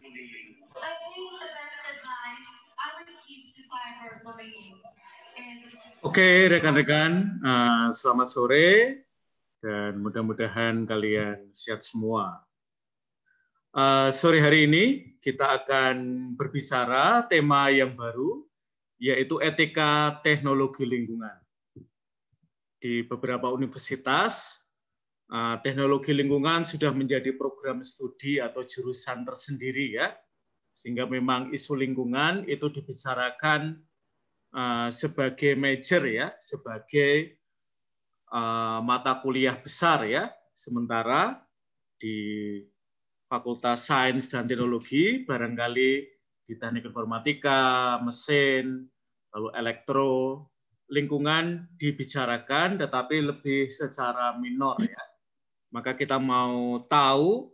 I think the best advice I would give to cyberbullying is. Oke, rekan-rekan, selamat sore dan mudah-mudahan kalian sehat semua. Sore hari ini kita akan berbicara tema yang baru, yaitu etika teknologi lingkungan. Di beberapa universitas, teknologi lingkungan sudah menjadi program studi atau jurusan tersendiri ya, sehingga memang isu lingkungan itu dibicarakan sebagai major ya, sebagai mata kuliah besar ya, sementara di Fakultas Sains dan Teknologi barangkali di Teknik Informatika, mesin, lalu elektro, lingkungan dibicarakan tetapi lebih secara minor ya. Maka kita mau tahu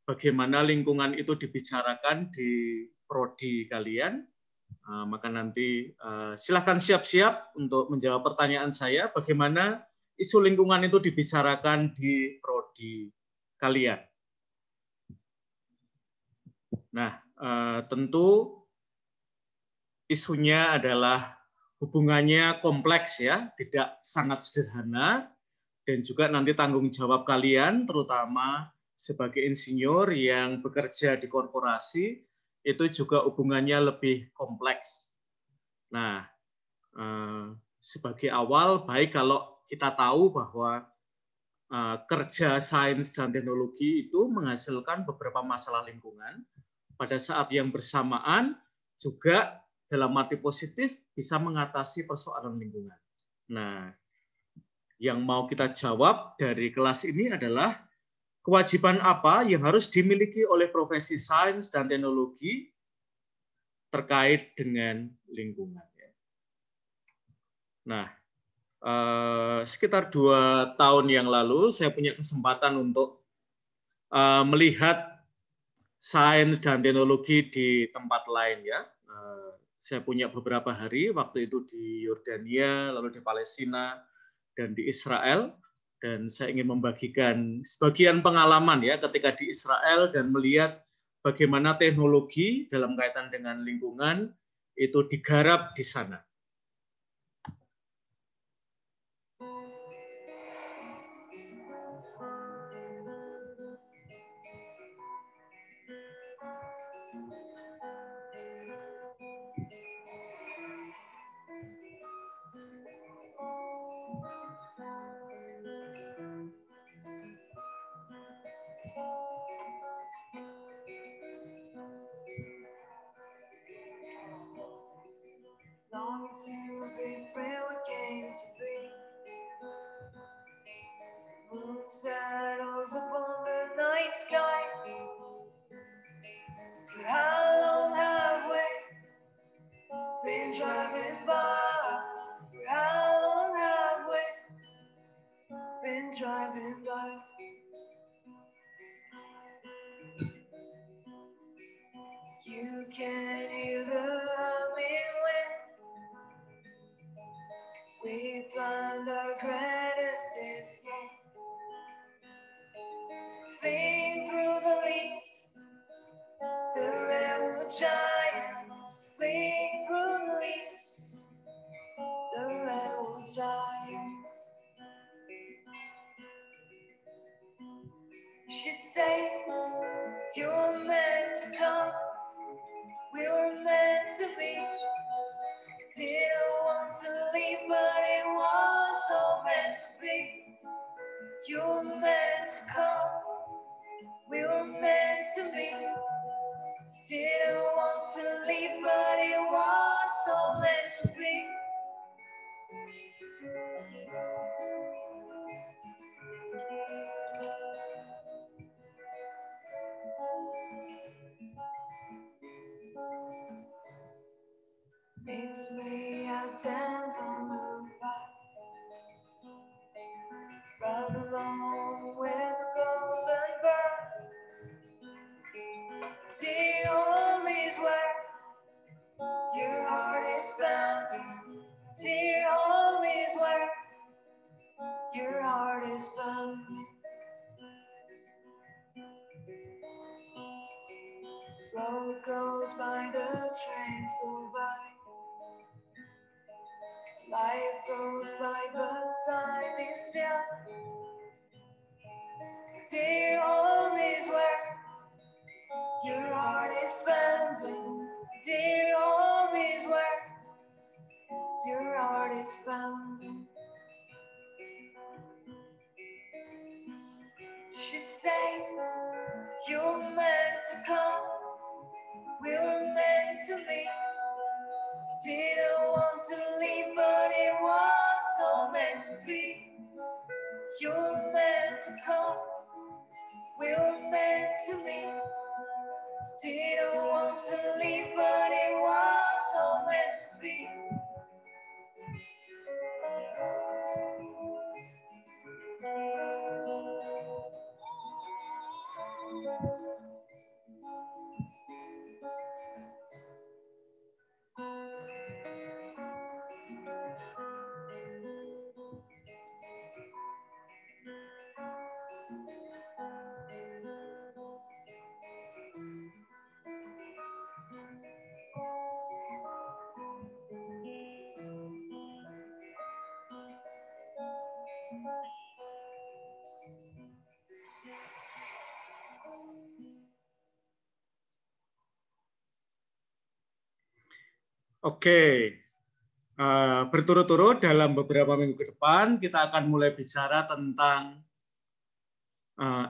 bagaimana lingkungan itu dibicarakan di prodi kalian. Maka nanti silakan siap-siap untuk menjawab pertanyaan saya, bagaimana isu lingkungan itu dibicarakan di prodi kalian. Nah, tentu isunya adalah hubungannya kompleks ya, tidak sangat sederhana, dan juga nanti tanggung jawab kalian, terutama sebagai insinyur yang bekerja di korporasi, itu juga hubungannya lebih kompleks. Nah, sebagai awal, baik kalau kita tahu bahwa kerja sains dan teknologi itu menghasilkan beberapa masalah lingkungan, pada saat yang bersamaan juga dalam arti positif bisa mengatasi persoalan lingkungan. Nah, yang mau kita jawab dari kelas ini adalah kewajiban apa yang harus dimiliki oleh profesi sains dan teknologi terkait dengan lingkungan. Nah, sekitar 2 tahun yang lalu saya punya kesempatan untuk melihat sains dan teknologi di tempat lain ya. Saya punya beberapa hari, waktu itu di Yordania, lalu di Palestina, dan di Israel. Dan saya ingin membagikan sebagian pengalaman ya ketika di Israel dan melihat bagaimana teknologi dalam kaitan dengan lingkungan itu digarap di sana. Longing to be free what came to be. Moon shadows upon the night sky. For how long have we been driving by? For how long have we been driving by? You can hear the humming wind. We planned our greatest escape. Fleeing through the leaves, the redwood giants. Fleeing through the leaves, the redwood giants. You should say you were meant to come. We were meant to be. Didn't want to leave, but it was all meant to be. You were meant to come. We were meant to be. Didn't want to leave, but it was all meant to be. It's me, I dance on the back, right along with the golden bird. The home is where your heart is bound. World goes by, the trains go by. Life goes by, but time is still. Dear home is where your heart is found. Dear home is where your heart is found. Should say you were meant to come, we were meant to be. Didn't want to leave, but it was so meant to be. You were meant to come, we were meant to meet. Didn't want to leave, but it was so meant to be. Oke, berturut-turut dalam beberapa minggu ke depan kita akan mulai bicara tentang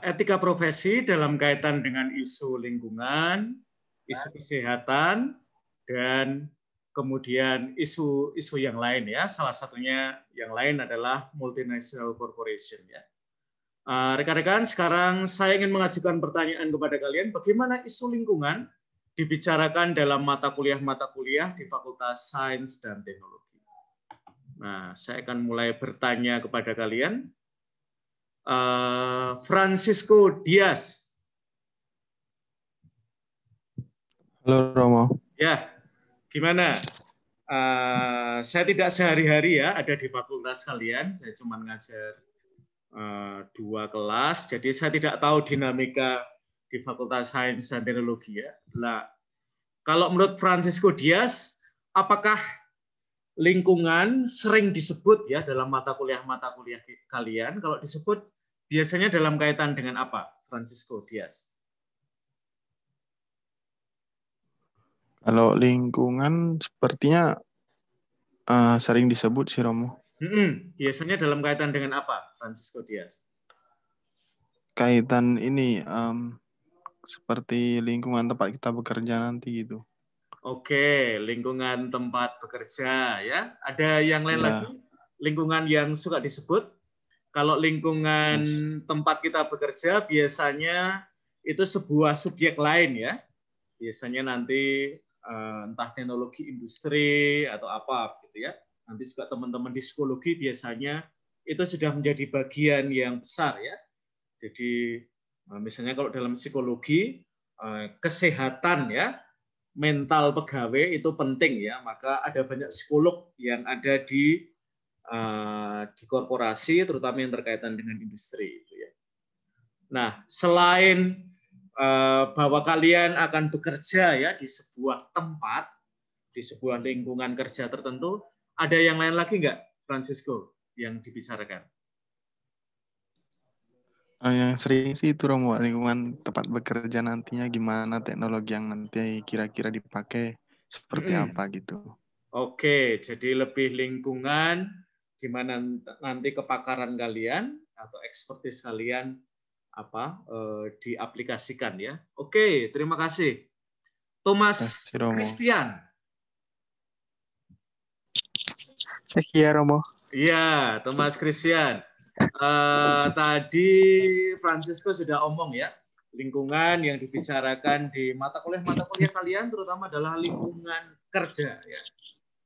etika profesi dalam kaitan dengan isu lingkungan, isu kesehatan, dan kemudian isu-isu yang lain ya. Salah satunya yang lain adalah multinational corporation ya. Rekan-rekan, sekarang saya ingin mengajukan pertanyaan kepada kalian, bagaimana isu lingkungan dibicarakan dalam mata kuliah di Fakultas Sains dan Teknologi. Nah, saya akan mulai bertanya kepada kalian. Francisco Dias. Halo Romo. Ya, gimana? Saya tidak sehari-hari ya ada di fakultas kalian. Saya cuma ngajar 2 kelas, jadi saya tidak tahu dinamika di Fakultas Sains dan Teknologi ya. Nah, kalau menurut Francisco Dias, apakah lingkungan sering disebut ya dalam mata kuliah kalian? Kalau disebut biasanya dalam kaitan dengan apa, Francisco Dias? Kalau lingkungan sepertinya sering disebut sih Romo. Biasanya dalam kaitan dengan apa, Francisco Dias? Kaitan ini seperti lingkungan tempat kita bekerja nanti gitu. Oke, lingkungan tempat bekerja ya. Ada yang lain lagi? Lingkungan yang suka disebut? Kalau lingkungan tempat kita bekerja biasanya itu sebuah subjek lain ya. Biasanya nanti entah teknologi industri atau apa gitu ya. Nanti juga teman-teman di psikologi biasanya itu sudah menjadi bagian yang besar ya. Jadi misalnya kalau dalam psikologi kesehatan ya, mental pegawai itu penting ya, maka ada banyak psikolog yang ada di korporasi, terutama yang berkaitan dengan industri. Gitu ya. Nah, selain bahwa kalian akan bekerja ya di sebuah tempat, di sebuah lingkungan kerja tertentu, ada yang lain lagi nggak, Francisco, yang dibicarakan? Yang sering sih itu Romo, lingkungan tempat bekerja nantinya gimana, teknologi yang nanti kira-kira dipakai seperti apa gitu. Oke, jadi lebih lingkungan gimana nanti kepakaran kalian atau ekspertis kalian diaplikasikan ya. Oke, terima kasih. Thomas Christian. Sekia Romo. Iya, Thomas Christian. Tadi Francisco sudah omong ya, lingkungan yang dibicarakan di mata kuliah kalian terutama adalah lingkungan kerja ya.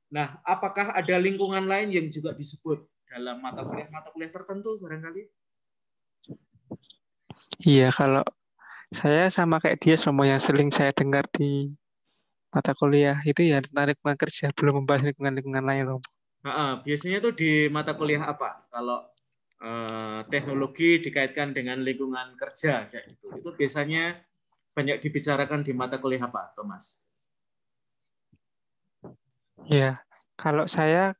Nah, apakah ada lingkungan lain yang juga disebut dalam mata kuliah tertentu barangkali? Iya, kalau saya sama kayak dia semua yang sering saya dengar di mata kuliah itu ya tentang lingkungan kerja, belum membahas lingkungan lain Romo. Biasanya tuh di mata kuliah apa? Kalau teknologi dikaitkan dengan lingkungan kerja kayak gitu. Itu biasanya banyak dibicarakan di mata kuliah apa, Thomas? Ya, kalau saya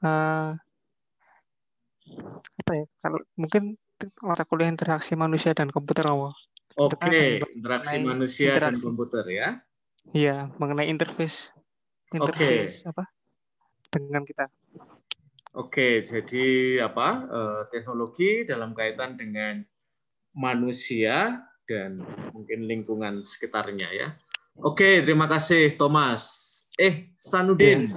apa ya? Kalau mungkin mata kuliah interaksi manusia dan komputer, Romo. Itu kan akan Oke, membahas interaksi mengenai manusia dan interaksi. komputer ya. Iya, mengenai interface Oke. apa dengan kita. Oke, jadi apa? Teknologi dalam kaitan dengan manusia dan mungkin lingkungan sekitarnya ya. Oke, terima kasih Thomas. Sanudin.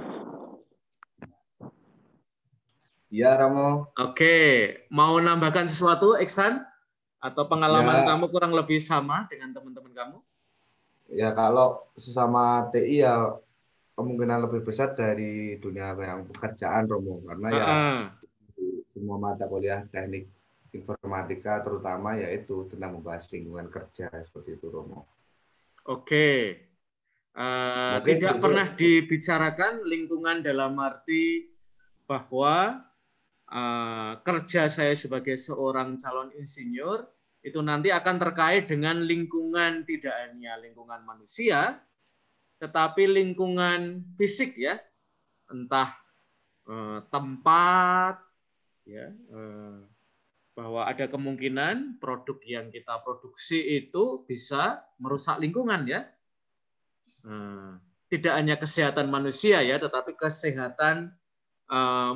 Ya, Ramo. Oke, mau nambahkan sesuatu, Iksan? Atau pengalaman kamu kurang lebih sama dengan teman-teman kamu? Ya, kalau sesama TI ya kemungkinan lebih besar dari dunia yang pekerjaan, Romo. Karena ya semua mata kuliah teknik informatika terutama yaitu tentang membahas lingkungan kerja seperti itu, Romo. Oke. Tidak pernah dibicarakan lingkungan dalam arti bahwa kerja saya sebagai seorang calon insinyur itu nanti akan terkait dengan lingkungan, tidak hanya lingkungan manusia, tetapi lingkungan fisik ya, entah tempat, ya, bahwa ada kemungkinan produk yang kita produksi itu bisa merusak lingkungan ya. Tidak hanya kesehatan manusia ya, tetapi kesehatan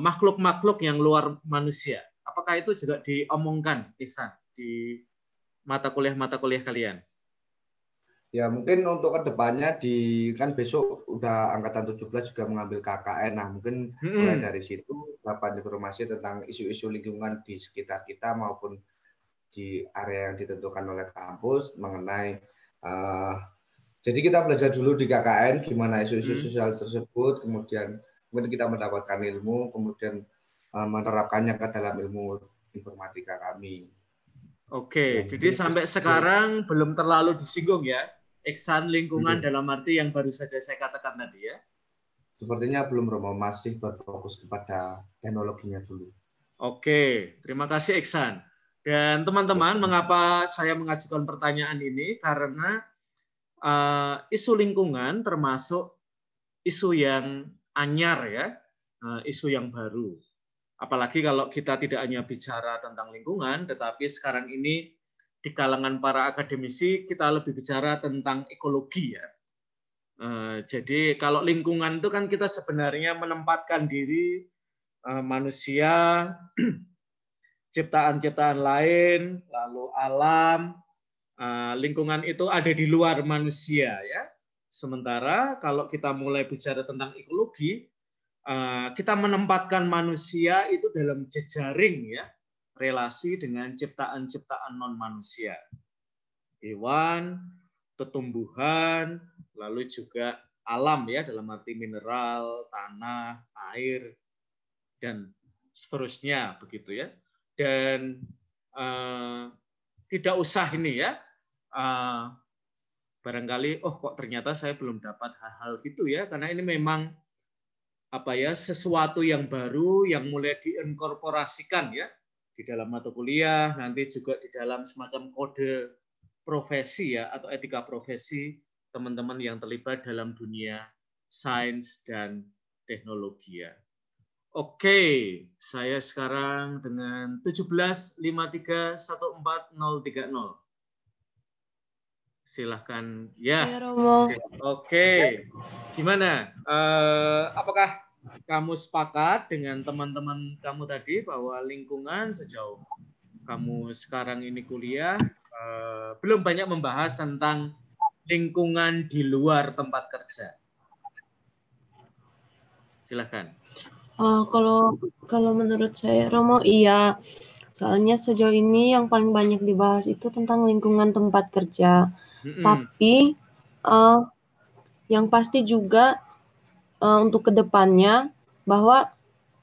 makhluk-makhluk yang luar manusia. Apakah itu juga diomongkan, Ihsan, di mata kuliah kalian? Ya, mungkin untuk kedepannya kan besok udah angkatan 17 juga mengambil KKN. Nah, mungkin mulai dari situ dapat informasi tentang isu-isu lingkungan di sekitar kita maupun di area yang ditentukan oleh kampus mengenai jadi kita belajar dulu di KKN gimana isu-isu sosial tersebut, kemudian kita mendapatkan ilmu, kemudian menerapkannya ke dalam ilmu informatika kami. Oke, jadi sampai sekarang belum terlalu disinggung ya, Iksan lingkungan dalam arti yang baru saja saya katakan tadi ya? Sepertinya belum, Romo, masih berfokus kepada teknologinya dulu. Oke, terima kasih Iksan. Dan teman-teman, mengapa saya mengajukan pertanyaan ini? Karena isu lingkungan termasuk isu yang anyar ya, isu yang baru. Apalagi kalau kita tidak hanya bicara tentang lingkungan, tetapi sekarang ini di kalangan para akademisi kita lebih bicara tentang ekologi ya. Jadi kalau lingkungan itu kan kita sebenarnya menempatkan diri manusia, ciptaan-ciptaan lain, lalu alam, lingkungan itu ada di luar manusia ya. Sementara kalau kita mulai bicara tentang ekologi, kita menempatkan manusia itu dalam jejaring ya, relasi dengan ciptaan-ciptaan non manusia, hewan, tumbuhan, lalu juga alam ya dalam arti mineral, tanah, air dan seterusnya begitu ya. Dan tidak usah ini ya, barangkali kok ternyata saya belum dapat hal-hal gitu ya, karena ini memang sesuatu yang baru yang mulai diinkorporasikan ya di dalam mata kuliah, nanti juga di dalam semacam kode profesi ya atau etika profesi teman-teman yang terlibat dalam dunia sains dan teknologi ya. Oke, saya sekarang dengan 17531430. Silahkan ya. Oke, gimana? Apakah kamu sepakat dengan teman-teman kamu tadi bahwa lingkungan sejauh kamu sekarang ini kuliah belum banyak membahas tentang lingkungan di luar tempat kerja? Silahkan. Kalau menurut saya, Romo, iya. Soalnya sejauh ini yang paling banyak dibahas itu tentang lingkungan tempat kerja. Tapi yang pasti juga untuk kedepannya bahwa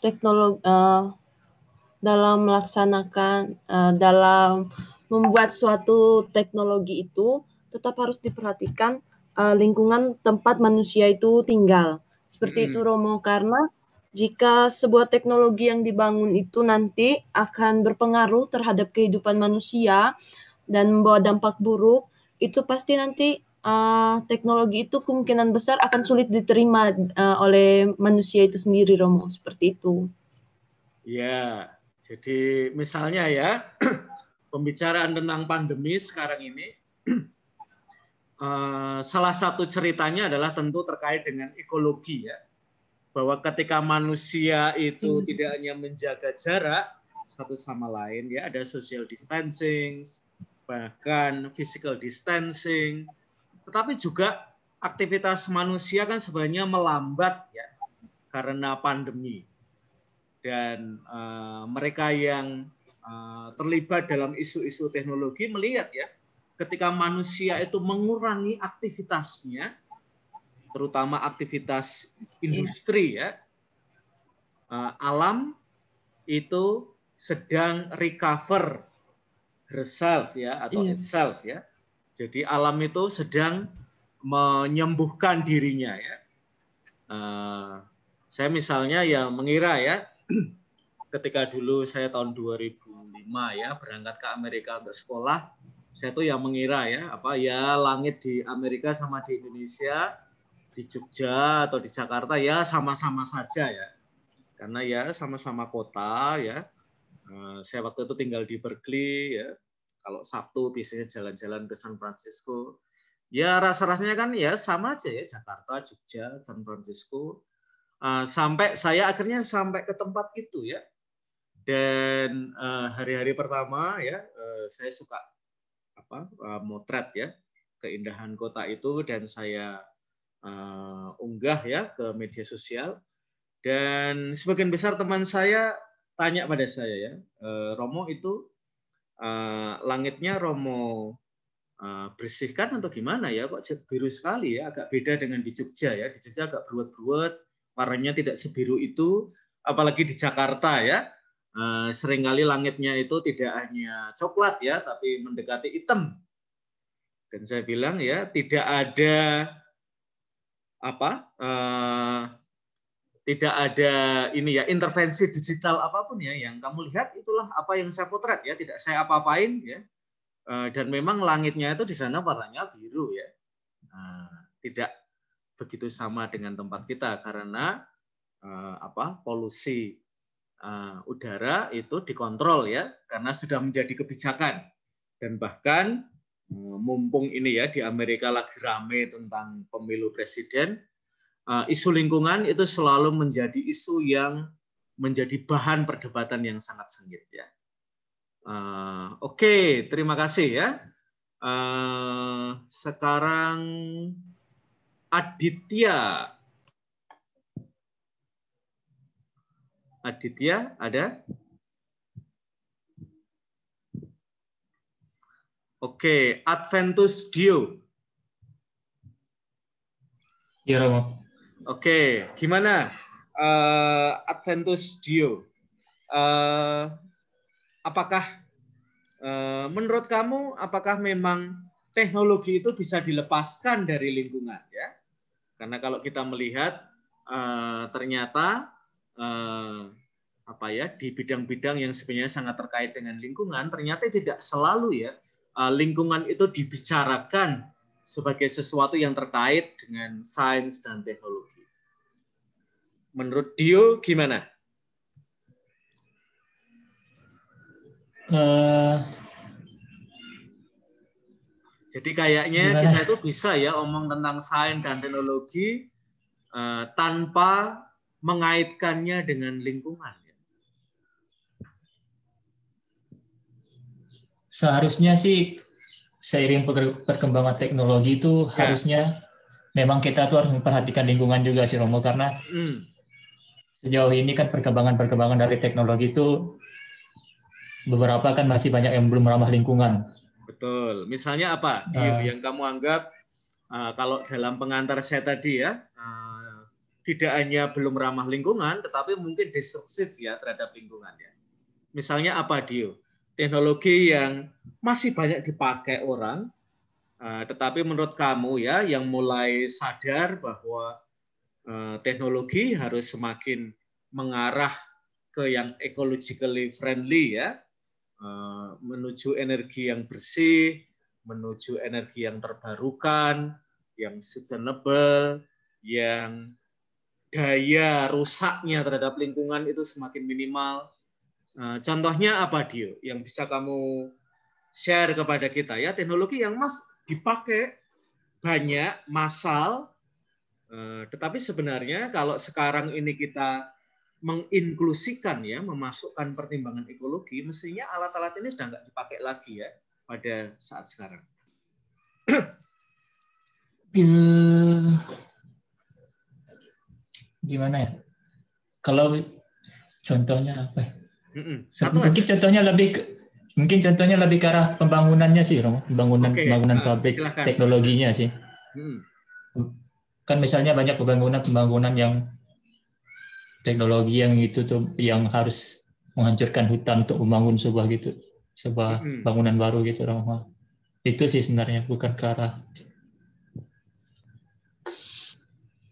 teknologi dalam melaksanakan dalam membuat suatu teknologi itu tetap harus diperhatikan lingkungan tempat manusia itu tinggal. Seperti itu, Romo, karena jika sebuah teknologi yang dibangun itu nanti akan berpengaruh terhadap kehidupan manusia dan membawa dampak buruk, itu pasti nanti teknologi itu kemungkinan besar akan sulit diterima oleh manusia itu sendiri, Romo, seperti itu. Ya, jadi misalnya ya, pembicaraan tentang pandemi sekarang ini, salah satu ceritanya adalah tentu terkait dengan ekologi ya, bahwa ketika manusia itu tidak hanya menjaga jarak satu sama lain ya, ada social distancing, bahkan physical distancing, tetapi juga aktivitas manusia kan sebenarnya melambat ya karena pandemi. Dan mereka yang terlibat dalam isu-isu teknologi melihat ya, ketika manusia itu mengurangi aktivitasnya, terutama aktivitas industri ya, alam itu sedang recover herself ya, atau itself ya. Jadi alam itu sedang menyembuhkan dirinya ya. Saya misalnya ya mengira ya, ketika dulu saya tahun 2005 ya berangkat ke Amerika untuk sekolah, saya tuh ya mengira ya langit di Amerika sama di Indonesia, di Jogja atau di Jakarta ya sama-sama saja ya, karena ya sama-sama kota ya. Saya waktu itu tinggal di Berkeley ya, kalau Sabtu biasanya jalan-jalan ke San Francisco, ya rasa-rasanya kan ya sama aja ya, Jakarta, Jogja, San Francisco. Sampai saya akhirnya sampai ke tempat itu ya, dan hari-hari pertama ya saya suka motret ya keindahan kota itu, dan saya unggah ya ke media sosial, dan sebagian besar teman saya tanya pada saya ya, Romo itu langitnya Romo bersihkan atau gimana ya, kok biru sekali ya, agak beda dengan di Jogja ya, di Jogja agak beruat-beruat, warnanya tidak sebiru itu, apalagi di Jakarta ya, seringkali langitnya itu tidak hanya coklat ya, tapi mendekati hitam. Dan saya bilang ya, tidak ada tidak ada ini ya, intervensi digital apapun ya, yang kamu lihat itulah apa yang saya potret ya, tidak saya apa-apain ya. Dan memang langitnya itu di sana warnanya biru ya. Tidak begitu sama dengan tempat kita, karena polusi udara itu dikontrol ya, karena sudah menjadi kebijakan. Dan bahkan mumpung ini ya di Amerika lagi rame tentang pemilu presiden, isu lingkungan itu selalu menjadi isu yang menjadi bahan perdebatan yang sangat sengit ya. Oke, terima kasih ya. Sekarang Aditya. Aditya ada? Oke, Adventus Dio. Ya, Romo. Oke, gimana Adventus Dio? Apakah menurut kamu, apakah memang teknologi itu bisa dilepaskan dari lingkungan ya? Karena kalau kita melihat ternyata di bidang-bidang yang sebenarnya sangat terkait dengan lingkungan, ternyata tidak selalu ya lingkungan itu dibicarakan sebagai sesuatu yang terkait dengan sains dan teknologi. Menurut Dio gimana? Jadi kayaknya kita itu bisa ya omong tentang sains dan teknologi tanpa mengaitkannya dengan lingkungan. Seharusnya sih seiring perkembangan teknologi itu harusnya memang kita tuh harus memperhatikan lingkungan juga sih, Romo, karena sejauh ini kan perkembangan dari teknologi itu beberapa kan masih banyak yang belum ramah lingkungan. Betul. Misalnya apa, Dio, yang kamu anggap kalau dalam pengantar saya tadi ya, tidak hanya belum ramah lingkungan, tetapi mungkin destruktif ya terhadap lingkungan ya. Misalnya apa, Dio? Teknologi yang masih banyak dipakai orang, tetapi menurut kamu ya, yang mulai sadar bahwa teknologi harus semakin mengarah ke yang ecologically friendly ya, menuju energi yang bersih, menuju energi yang terbarukan, yang sustainable, yang daya rusaknya terhadap lingkungan itu semakin minimal. Contohnya apa, Dio? Yang bisa kamu share kepada kita ya, teknologi yang dipakai banyak, massal, tetapi sebenarnya kalau sekarang ini kita menginklusikan ya, memasukkan pertimbangan ekologi, mestinya alat-alat ini sudah nggak dipakai lagi ya pada saat sekarang. Gimana ya? Kalau contohnya apa? Mungkin contohnya lebih ke arah pembangunannya sih, Romo. Pembangunan pabrik, silakan, teknologinya sih. Kan misalnya banyak pembangunan yang teknologi yang itu tuh yang harus menghancurkan hutan untuk membangun sebuah bangunan baru gitu, Romo. Itu sih sebenarnya bukan ke arah.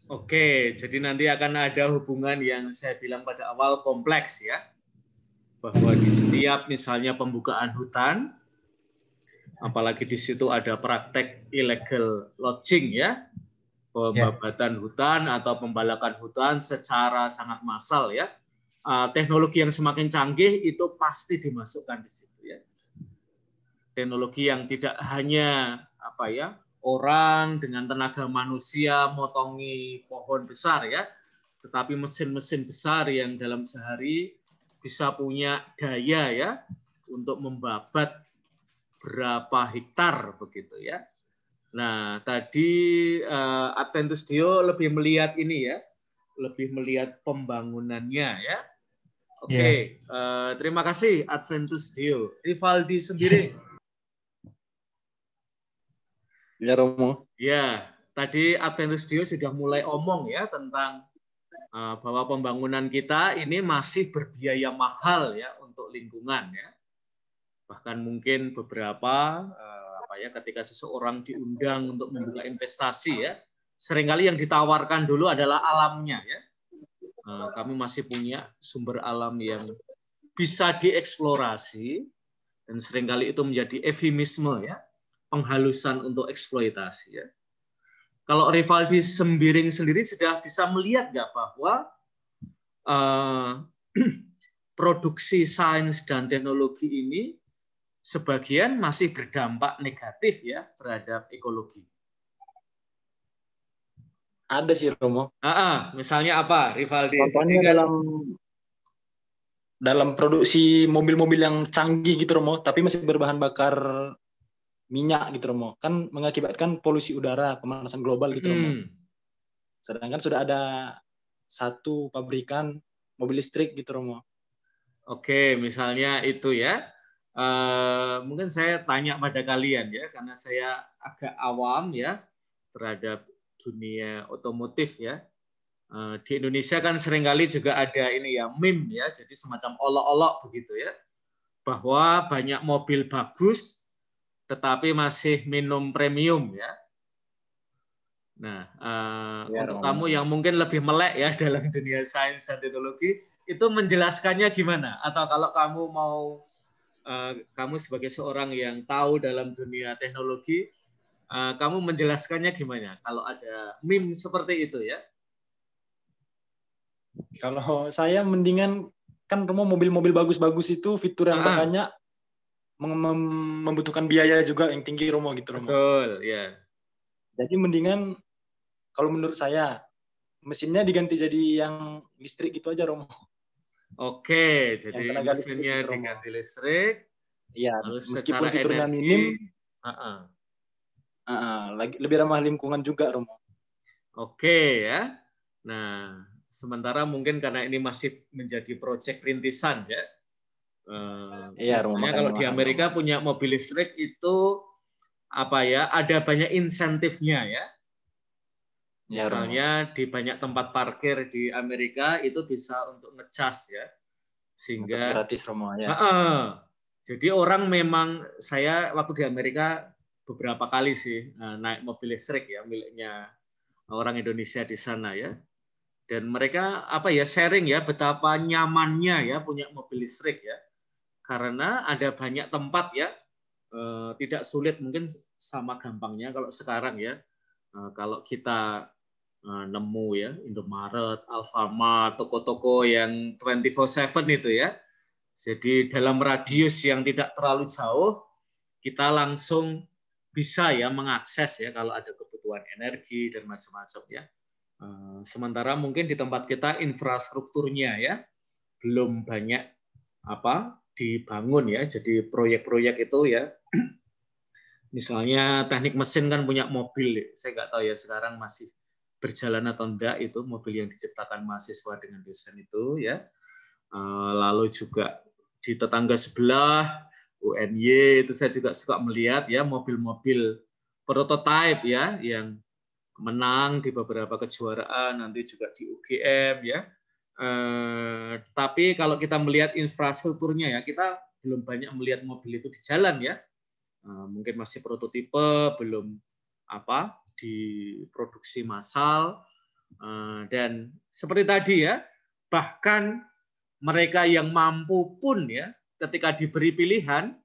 Oke, jadi nanti akan ada hubungan yang saya bilang pada awal kompleks ya. Bahwa di setiap misalnya pembukaan hutan, apalagi di situ ada praktek illegal logging ya, pembabatan hutan atau pembalakan hutan secara sangat massal ya. Teknologi yang semakin canggih itu pasti dimasukkan di situ ya. Teknologi yang tidak hanya orang dengan tenaga manusia motongi pohon besar ya, tetapi mesin-mesin besar yang dalam sehari bisa punya daya ya untuk membabat berapa hektar begitu ya. Nah, tadi Adventus Dio lebih melihat ini ya, lebih melihat pembangunannya ya. Oke, terima kasih Adventus Dio. Rivaldi Sembiring. Ya, Romo. Ya, tadi Adventus Dio sudah mulai omong ya tentang bahwa pembangunan kita ini masih berbiaya mahal ya untuk lingkungan ya. Bahkan mungkin beberapa ketika seseorang diundang untuk membuka investasi ya, seringkali yang ditawarkan dulu adalah alamnya ya. Kami masih punya sumber alam yang bisa dieksplorasi dan seringkali itu menjadi eufemisme ya, penghalusan untuk eksploitasi ya. Kalau Rivaldi Sembiring sendiri sudah bisa melihat nggak bahwa produksi sains dan teknologi ini sebagian masih berdampak negatif ya terhadap ekologi? Ada sih, Romo. Misalnya apa, Rivaldi? Contohnya dalam produksi mobil-mobil yang canggih gitu, Romo, tapi masih berbahan bakar minyak gitu, Romo, kan mengakibatkan polusi udara, pemanasan global gitu, Romo. Sedangkan sudah ada satu pabrikan mobil listrik gitu, Romo. Oke, misalnya itu ya. Mungkin saya tanya pada kalian ya, karena saya agak awam ya terhadap dunia otomotif ya. Di Indonesia kan seringkali juga ada ini ya, meme ya, jadi semacam olok-olok begitu ya, bahwa banyak mobil bagus tetapi masih minum premium ya. Nah, untuk kamu yang mungkin lebih melek ya dalam dunia sains dan teknologi, itu menjelaskannya gimana? Atau kalau kamu mau, kamu sebagai seorang yang tahu dalam dunia teknologi, kamu menjelaskannya gimana? Kalau ada meme seperti itu ya? Kalau saya mendingan, kan Romo mobil-mobil bagus-bagus itu fitur yang banyak, membutuhkan biaya juga yang tinggi, Romo gitu, Romo. Betul, ya. Jadi mendingan kalau menurut saya mesinnya diganti jadi yang listrik gitu aja, Romo. Oke, jadi mesinnya listrik, diganti listrik. Iya, meskipun fiturnya minim, lebih ramah lingkungan juga, Romo. Oke ya. Nah, sementara mungkin karena ini masih menjadi proyek rintisan ya. Misalnya kalau di Amerika punya mobil listrik itu ada banyak insentifnya ya. Misalnya di banyak tempat parkir di Amerika itu bisa untuk ngecas ya, sehingga gratis, Romo ya. Jadi orang memang, saya waktu di Amerika beberapa kali sih naik mobil listrik ya miliknya orang Indonesia di sana ya. Dan mereka sharing ya betapa nyamannya ya punya mobil listrik ya. Karena ada banyak tempat ya tidak sulit, mungkin sama gampangnya kalau sekarang ya. Kalau kita nemu ya Indomaret, Alfamart, toko-toko yang 24/7 itu ya. Jadi dalam radius yang tidak terlalu jauh kita langsung bisa ya mengakses ya kalau ada kebutuhan energi dan macam-macam ya. Sementara mungkin di tempat kita infrastrukturnya ya belum banyak dibangun ya. Jadi proyek-proyek itu ya. Misalnya teknik mesin kan punya mobil, saya nggak tahu ya sekarang masih berjalan atau enggak itu mobil yang diciptakan mahasiswa dengan dosen itu ya. Lalu juga di tetangga sebelah UNY itu saya juga suka melihat ya mobil-mobil prototipe ya yang menang di beberapa kejuaraan, nanti juga di UGM ya. Tapi kalau kita melihat infrastrukturnya ya kita belum banyak melihat mobil itu di jalan ya. Mungkin masih prototipe, belum diproduksi massal, dan seperti tadi ya, bahkan mereka yang mampu pun ya, ketika diberi pilihan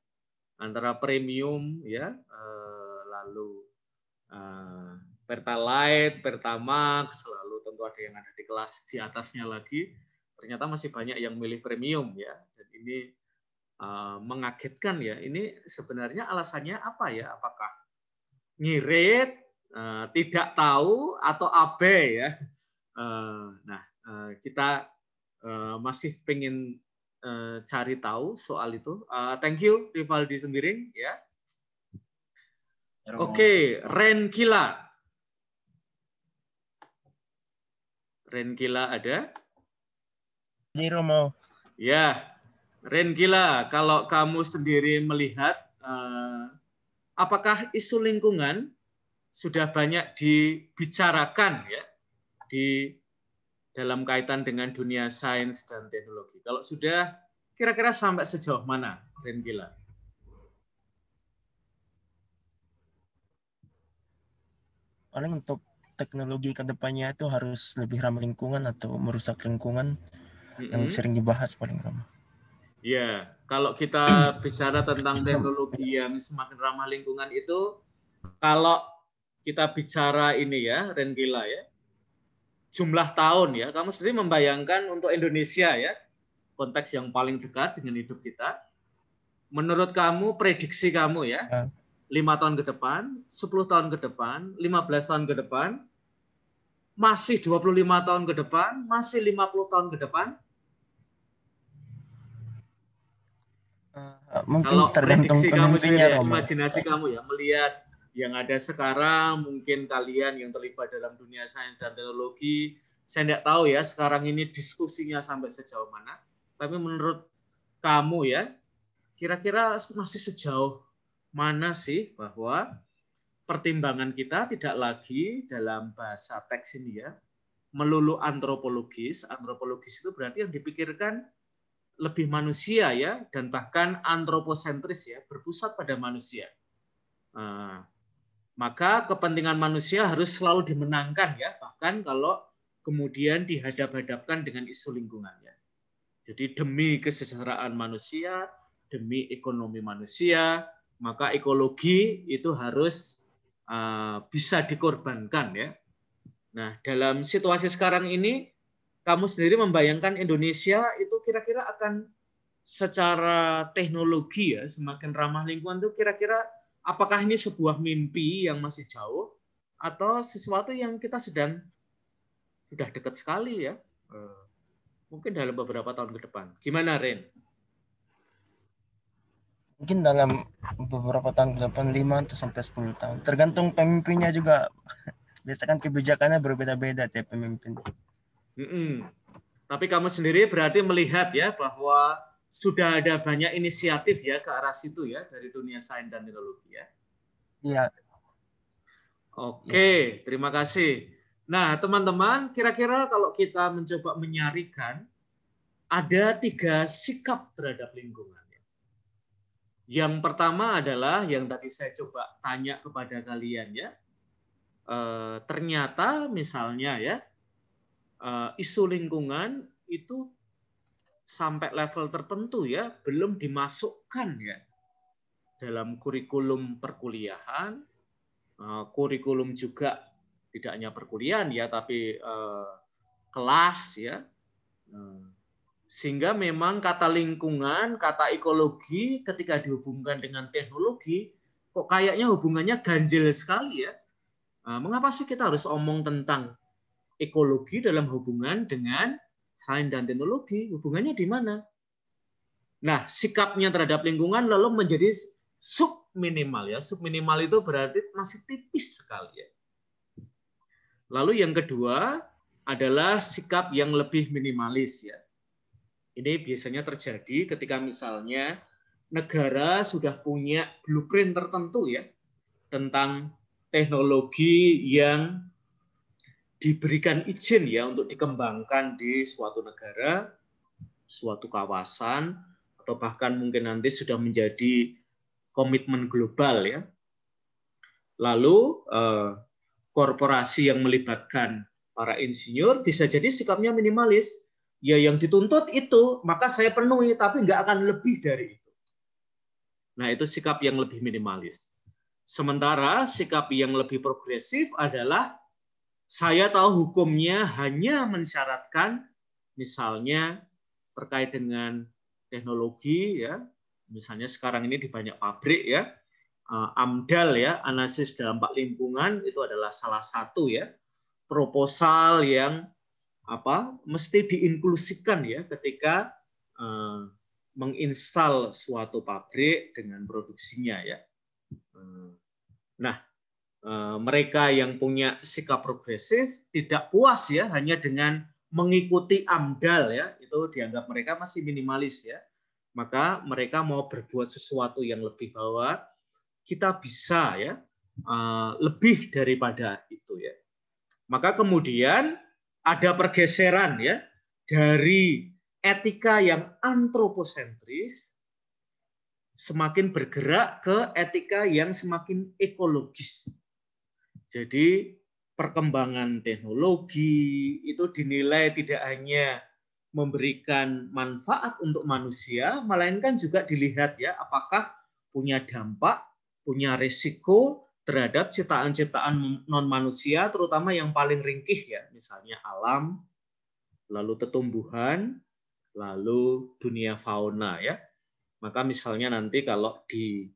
antara premium ya, lalu Pertalite, Pertamax, lalu tentu ada yang ada di kelas di atasnya lagi, ternyata masih banyak yang milih premium ya, dan ini mengagetkan ya. Ini sebenarnya alasannya apa ya? Apakah ngirit, tidak tahu, atau abe ya? Kita masih pengen cari tahu soal itu. Thank you Rivaldi Sembiring ya. Oke, Renkila. Renkila ada? Ini Romo. Ya. Renkila, kalau kamu sendiri melihat, apakah isu lingkungan sudah banyak dibicarakan ya di dalam kaitan dengan dunia sains dan teknologi? Kalau sudah, kira-kira sampai sejauh mana, Renkila? Paling untuk teknologi ke depannya itu harus lebih ramah lingkungan atau merusak lingkungan yang sering dibahas paling ramah. Ya, kalau kita bicara tentang teknologi yang semakin ramah lingkungan itu, kalau kita bicara ini ya, Renkila ya, jumlah tahun ya, kamu sendiri membayangkan untuk Indonesia ya, konteks yang paling dekat dengan hidup kita, menurut kamu, prediksi kamu ya, 5 tahun ke depan, 10 tahun ke depan, 15 tahun ke depan, masih 25 tahun ke depan, masih 50 tahun ke depan? Mungkin kalau tergantung prediksi kamu pemimpinnya, ya, Romo. imajinasi kamu ya, melihat yang ada sekarang, mungkin kalian yang terlibat dalam dunia sains dan teknologi, saya tidak tahu ya sekarang ini diskusinya sampai sejauh mana, tapi menurut kamu ya, kira-kira masih sejauh mana sih bahwa pertimbangan kita tidak lagi dalam bahasa teks ini ya, melulu antropologis. Antropologis itu berarti yang dipikirkan lebih manusia ya, dan bahkan antroposentris ya, berpusat pada manusia. Maka kepentingan manusia harus selalu dimenangkan ya, bahkan kalau kemudian dihadap-hadapkan dengan isu lingkungan ya. Jadi demi kesejahteraan manusia, demi ekonomi manusia, maka ekologi itu harus bisa dikorbankan ya. Nah, dalam situasi sekarang ini, kamu sendiri membayangkan Indonesia itu kira-kira akan secara teknologi ya semakin ramah lingkungan itu kira-kira apakah ini sebuah mimpi yang masih jauh atau sesuatu yang kita sudah dekat sekali ya, mungkin dalam beberapa tahun ke depan. Gimana, Ren? Mungkin dalam beberapa tahun ke depan, 5 sampai 10 tahun. Tergantung pemimpinnya juga. Biasanya kan kebijakannya berbeda-beda tiap pemimpin. Tapi kamu sendiri berarti melihat ya bahwa sudah ada banyak inisiatif ya ke arah situ ya dari dunia sains dan teknologi ya. Iya. Oke, terima kasih. Nah, teman-teman, kira-kira kalau kita mencoba menyarikan, ada 3 sikap terhadap lingkungan. Yang pertama adalah yang tadi saya coba tanya kepada kalian ya. Ternyata misalnya ya, isu lingkungan itu sampai level tertentu ya belum dimasukkan ya dalam kurikulum perkuliahan, kurikulum juga tidak hanya perkuliahan ya, tapi kelas ya. Sehingga memang kata lingkungan, kata ekologi ketika dihubungkan dengan teknologi, kok kayaknya hubungannya ganjil sekali ya. Mengapa sih kita harus omong tentang ekologi dalam hubungan dengan sains dan teknologi? Hubungannya di mana? Nah, sikapnya terhadap lingkungan lalu menjadi subminimal ya. Subminimal itu berarti masih tipis sekali ya. Lalu yang kedua adalah sikap yang lebih minimalis ya. Ini biasanya terjadi ketika misalnya negara sudah punya blueprint tertentu ya tentang teknologi yang diberikan izin ya untuk dikembangkan di suatu negara, suatu kawasan, atau bahkan mungkin nanti sudah menjadi komitmen global ya. Lalu korporasi yang melibatkan para insinyur bisa jadi sikapnya minimalis. Ya yang dituntut itu, maka saya penuhi, tapi nggak akan lebih dari itu. Nah itu sikap yang lebih minimalis. Sementara sikap yang lebih progresif adalah saya tahu hukumnya hanya mensyaratkan misalnya terkait dengan teknologi ya, misalnya sekarang ini di banyak pabrik ya, AMDAL ya, analisis dampak lingkungan itu adalah salah satu ya proposal yang mesti diinklusikan ya ketika menginstal suatu pabrik dengan produksinya ya. Nah, mereka yang punya sikap progresif tidak puas ya hanya dengan mengikuti AMDAL ya, itu dianggap mereka masih minimalis ya. Maka mereka mau berbuat sesuatu yang lebih bahwa kita bisa ya lebih daripada itu ya. Maka kemudian ada pergeseran ya dari etika yang antroposentris semakin bergerak ke etika yang semakin ekologis. Jadi perkembangan teknologi itu dinilai tidak hanya memberikan manfaat untuk manusia, melainkan juga dilihat ya apakah punya dampak, punya risiko terhadap ciptaan-ciptaan non-manusia, terutama yang paling ringkih ya, misalnya alam, lalu tetumbuhan, lalu dunia fauna ya. Maka misalnya nanti kalau di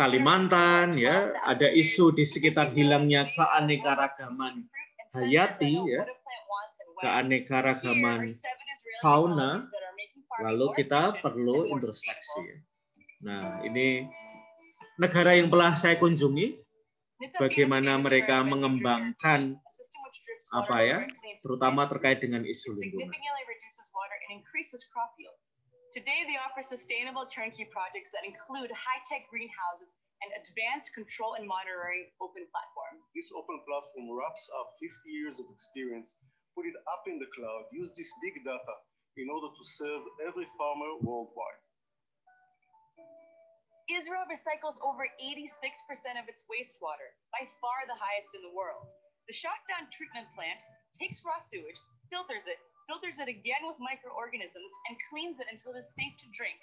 Kalimantan ya ada isu di sekitar hilangnya keanekaragaman hayati ya, keanekaragaman fauna, lalu kita perlu introspeksi. Nah ini negara yang telah saya kunjungi, bagaimana mereka mengembangkan terutama terkait dengan isu lingkungan. Today, they offer sustainable turnkey projects that include high-tech greenhouses and advanced control and monitoring open platform. This open platform wraps up 50 years of experience, put it up in the cloud, use this big data in order to serve every farmer worldwide. Israel recycles over 86% of its wastewater, by far the highest in the world. The Shakdan treatment plant takes raw sewage, filters it again with microorganisms, and cleans it until it is safe to drink.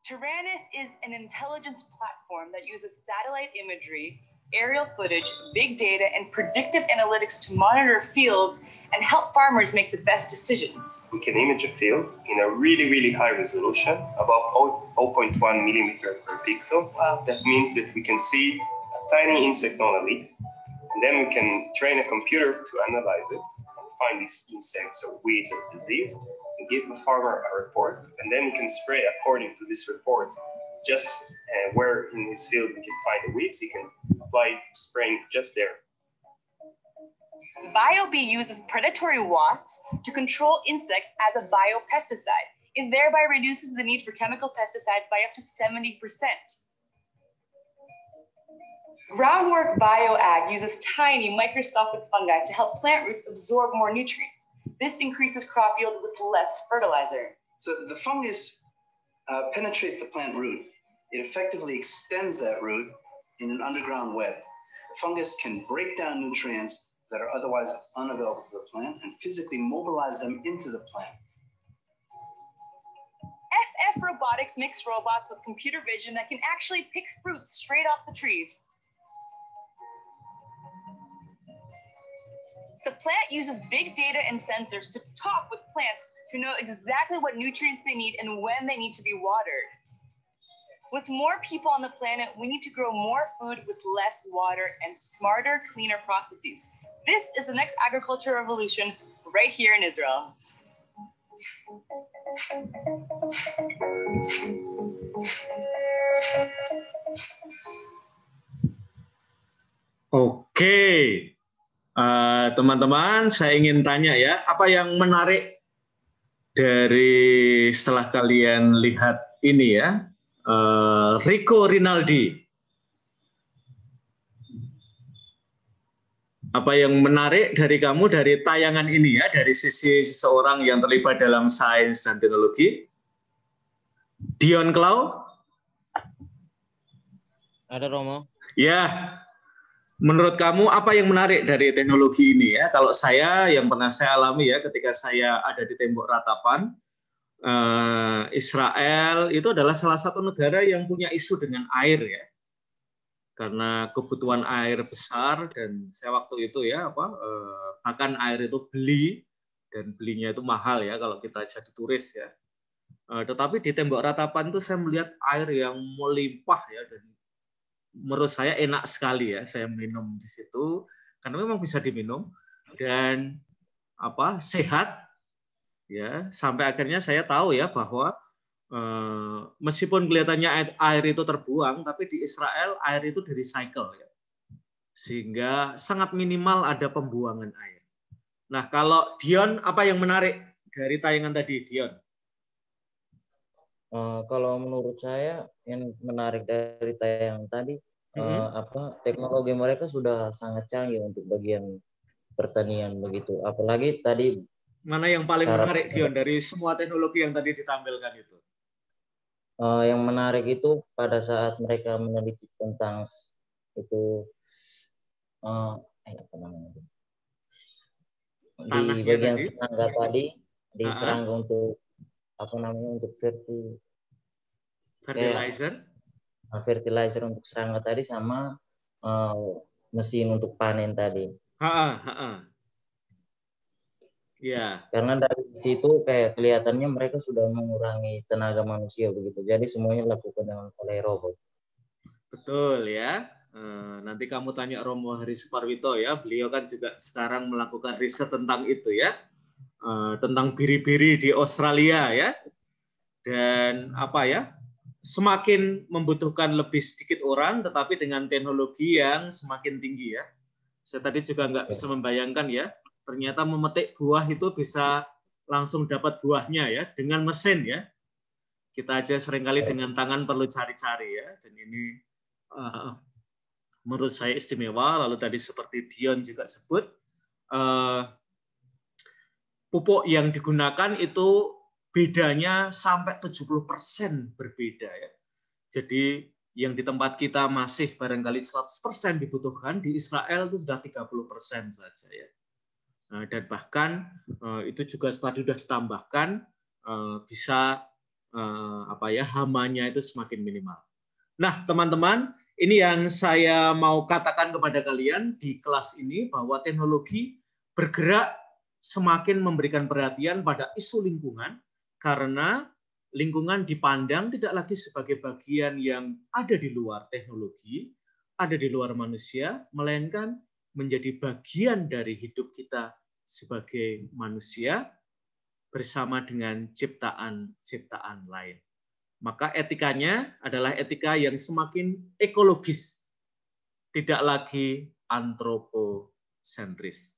Taranis is an intelligence platform that uses satellite imagery, aerial footage, big data, and predictive analytics to monitor fields and help farmers make the best decisions. We can image a field in a really, really high resolution, about 0.1 millimeter per pixel. Wow. That means that we can see a tiny insect on a leaf, and then we can train a computer to analyze it, find these insects or weeds or disease, and give the farmer a report, and then we can spray according to this report. Just where in his field we can find the weeds, he can apply spraying just there. BioBee uses predatory wasps to control insects as a biopesticide. It thereby reduces the need for chemical pesticides by up to 70%. Groundwork BioAg uses tiny microscopic fungi to help plant roots absorb more nutrients. This increases crop yield with less fertilizer. So the fungus penetrates the plant root. It effectively extends that root in an underground web. The fungus can break down nutrients that are otherwise unavailable to the plant and physically mobilize them into the plant. if robotics mix robots with computer vision that can actually pick fruits straight off the trees? The plant uses big data and sensors to talk with plants to know exactly what nutrients they need and when they need to be watered. With more people on the planet, we need to grow more food with less water and smarter, cleaner processes. This is the next agriculture revolution right here in Israel. Oke, teman-teman, saya ingin tanya ya, apa yang menarik dari setelah kalian lihat ini ya, Rico Rinaldi. Apa yang menarik dari kamu dari tayangan ini ya, dari sisi seseorang yang terlibat dalam sains dan teknologi? Dion Klau? Ada Romo. Ya, menurut kamu apa yang menarik dari teknologi ini ya? Kalau saya yang pernah saya alami ya, ketika saya ada di tembok ratapan, Israel itu adalah salah satu negara yang punya isu dengan air ya. Karena kebutuhan air besar dan saya waktu itu ya bahkan air itu beli dan belinya itu mahal ya kalau kita jadi turis ya. Tetapi di tembok ratapan itu saya melihat air yang melimpah ya dan menurut saya enak sekali ya saya minum di situ karena memang bisa diminum dan sehat ya sampai akhirnya saya tahu ya bahwa meskipun kelihatannya air itu terbuang, tapi di Israel air itu di-recycle ya. Sehingga sangat minimal ada pembuangan air. Nah, kalau Dion, apa yang menarik dari tayangan tadi, Dion? Kalau menurut saya yang menarik dari tayangan tadi, teknologi mereka sudah sangat canggih untuk bagian pertanian begitu. Apalagi tadi mana yang paling menarik, Dion, dari semua teknologi yang tadi ditampilkan itu? Yang menarik itu pada saat mereka meneliti tentang itu di bagian serangga tadi, di serangga untuk untuk fertilizer untuk serangga tadi sama mesin untuk panen tadi. Ya. Karena dari situ kayak kelihatannya mereka sudah mengurangi tenaga manusia begitu. Jadi semuanya dilakukan oleh robot. Betul ya. Nanti kamu tanya Romo Hari Suparwito ya. Beliau kan juga sekarang melakukan riset tentang itu ya. Tentang biri-biri di Australia ya. Dan semakin membutuhkan lebih sedikit orang tetapi dengan teknologi yang semakin tinggi ya. Saya tadi juga nggak bisa membayangkan ya. Ternyata memetik buah itu bisa langsung dapat buahnya ya dengan mesin ya. Kita aja seringkali dengan tangan perlu cari-cari ya. Dan ini menurut saya istimewa. Lalu tadi seperti Dion juga sebut, pupuk yang digunakan itu bedanya sampai 70% berbeda ya. Jadi yang di tempat kita masih barangkali 100% dibutuhkan, di Israel itu sudah 30% saja ya. Dan bahkan itu juga setelah sudah ditambahkan bisa hamanya itu semakin minimal. Nah, teman-teman, ini yang saya mau katakan kepada kalian di kelas ini bahwa teknologi bergerak semakin memberikan perhatian pada isu lingkungan karena lingkungan dipandang tidak lagi sebagai bagian yang ada di luar teknologi, ada di luar manusia, melainkan menjadi bagian dari hidup kita sebagai manusia bersama dengan ciptaan-ciptaan lain. Maka etikanya adalah etika yang semakin ekologis, tidak lagi antroposentris.